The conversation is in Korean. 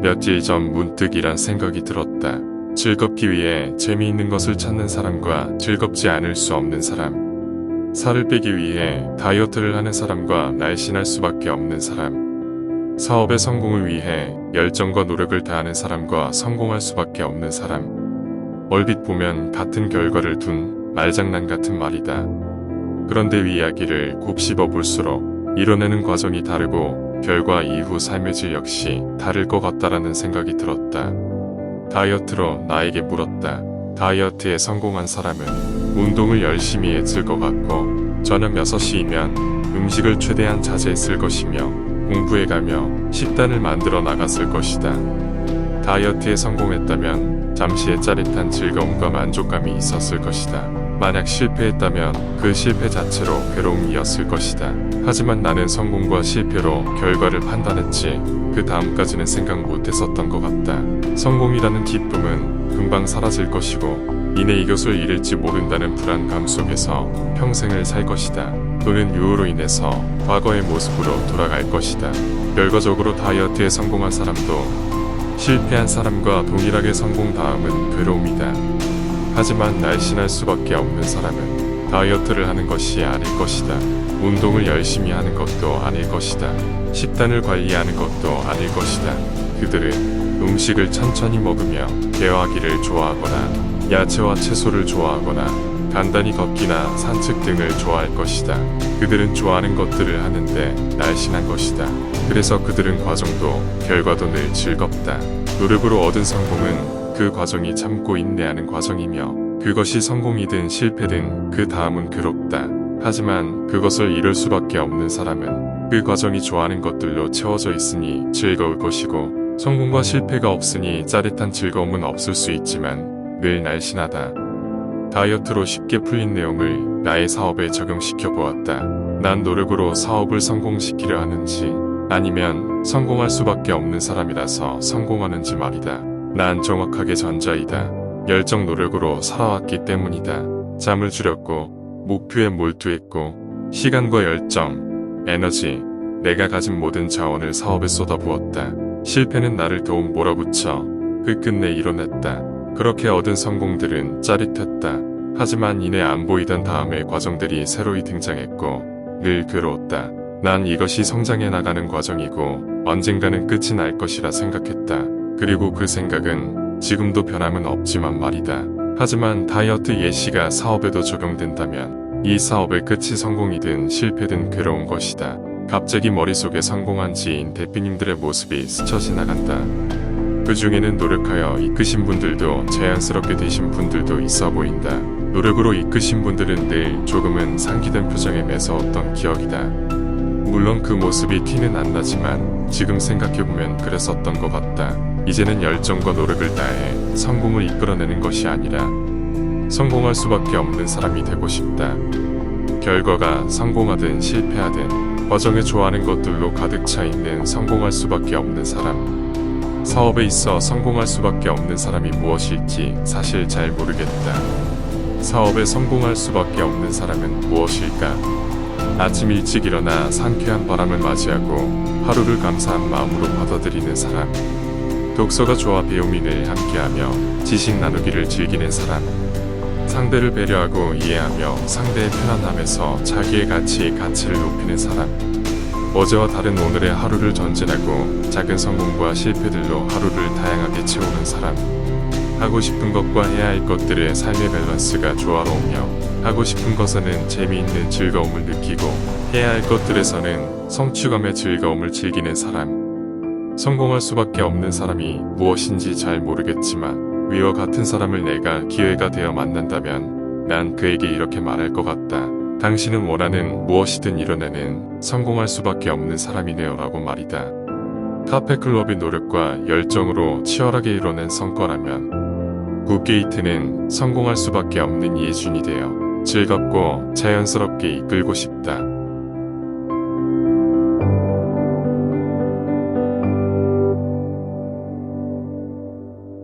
며칠 전 문득 이런 생각이 들었다. 즐겁기 위해 재미있는 것을 찾는 사람과 즐겁지 않을 수 없는 사람. 살을 빼기 위해 다이어트를 하는 사람과 날씬할 수밖에 없는 사람. 사업의 성공을 위해 열정과 노력을 다하는 사람과 성공할 수밖에 없는 사람. 얼핏 보면 같은 결과를 둔 말장난 같은 말이다. 그런데 이 이야기를 곱씹어 볼수록 이뤄내는 과정이 다르고 결과 이후 삶의 질 역시 다를 것 같다라는 생각이 들었다. 다이어트로 나에게 물었다. 다이어트에 성공한 사람은 운동을 열심히 했을 것 같고 저녁 6시이면 음식을 최대한 자제했을 것이며 공부해가며 식단을 만들어 나갔을 것이다. 다이어트에 성공했다면 잠시의 짜릿한 즐거움과 만족감이 있었을 것이다. 만약 실패했다면 그 실패 자체로 괴로움이었을 것이다. 하지만 나는 성공과 실패로 결과를 판단했지 그 다음까지는 생각 못했었던 것 같다. 성공이라는 기쁨은 금방 사라질 것이고 이내 이것을 잃을지 모른다는 불안감 속에서 평생을 살 것이다. 또는 유호로 인해서 과거의 모습으로 돌아갈 것이다. 결과적으로 다이어트에 성공한 사람도 실패한 사람과 동일하게 성공 다음은 괴로움이다. 하지만 날씬할 수밖에 없는 사람은 다이어트를 하는 것이 아닐 것이다. 운동을 열심히 하는 것도 아닐 것이다. 식단을 관리하는 것도 아닐 것이다. 그들은 음식을 천천히 먹으며 개화기를 좋아하거나 야채와 채소를 좋아하거나 간단히 걷기나 산책 등을 좋아할 것이다. 그들은 좋아하는 것들을 하는데 날씬한 것이다. 그래서 그들은 과정도 결과도 늘 즐겁다. 노력으로 얻은 성공은 그 과정이 참고 인내하는 과정이며 그것이 성공이든 실패든 그 다음은 괴롭다. 하지만 그것을 이룰 수밖에 없는 사람은 그 과정이 좋아하는 것들로 채워져 있으니 즐거울 것이고 성공과 실패가 없으니 짜릿한 즐거움은 없을 수 있지만 늘 날씬하다. 다이어트로 쉽게 풀린 내용을 나의 사업에 적용시켜 보았다. 난 노력으로 사업을 성공시키려 하는지 아니면 성공할 수밖에 없는 사람이라서 성공하는지 말이다. 난 정확하게 전자이다. 열정 노력으로 살아왔기 때문이다. 잠을 줄였고 목표에 몰두했고 시간과 열정, 에너지, 내가 가진 모든 자원을 사업에 쏟아부었다. 실패는 나를 더욱 몰아붙여 끝끝내 이뤄냈다. 그렇게 얻은 성공들은 짜릿했다. 하지만 이내 안 보이던 다음의 과정들이 새로이 등장했고 늘 괴로웠다. 난 이것이 성장해 나가는 과정이고 언젠가는 끝이 날 것이라 생각했다. 그리고 그 생각은 지금도 변함은 없지만 말이다. 하지만 다이어트 예시가 사업에도 적용된다면 이 사업의 끝이 성공이든 실패든 괴로운 것이다. 갑자기 머릿속에 성공한 지인 대표님들의 모습이 스쳐 지나간다. 그 중에는 노력하여 이끄신 분들도 자연스럽게 되신 분들도 있어 보인다. 노력으로 이끄신 분들은 늘 조금은 상기된 표정에 매서웠던 기억이다. 물론 그 모습이 티는 안 나지만 지금 생각해보면 그랬었던 것 같다. 이제는 열정과 노력을 다해 성공을 이끌어내는 것이 아니라 성공할 수밖에 없는 사람이 되고 싶다. 결과가 성공하든 실패하든 과정에 좋아하는 것들로 가득 차 있는 성공할 수밖에 없는 사람. 사업에 있어 성공할 수밖에 없는 사람이 무엇일지 사실 잘 모르겠다. 사업에 성공할 수밖에 없는 사람은 무엇일까? 아침 일찍 일어나 상쾌한 바람을 맞이하고 하루를 감사한 마음으로 받아들이는 사람. 독서가 좋아 배우민을 함께하며 지식 나누기를 즐기는 사람. 상대를 배려하고 이해하며 상대의 편안함에서 자기의 가치를 높이는 사람. 어제와 다른 오늘의 하루를 전진하고 작은 성공과 실패들로 하루를 다양하게 채우는 사람. 하고 싶은 것과 해야 할 것들의 삶의 밸런스가 조화로우며 하고 싶은 것에는 재미있는 즐거움을 느끼고 해야 할 것들에서는 성취감의 즐거움을 즐기는 사람. 성공할 수밖에 없는 사람이 무엇인지 잘 모르겠지만 위와 같은 사람을 내가 기회가 되어 만난다면 난 그에게 이렇게 말할 것 같다. 당신은 원하는 무엇이든 이뤄내는 성공할 수밖에 없는 사람이네요 라고 말이다. 카페클럽의 노력과 열정으로 치열하게 이뤄낸 성과라면 굿게이트는 성공할 수밖에 없는 예준이 되어 즐겁고 자연스럽게 이끌고 싶다.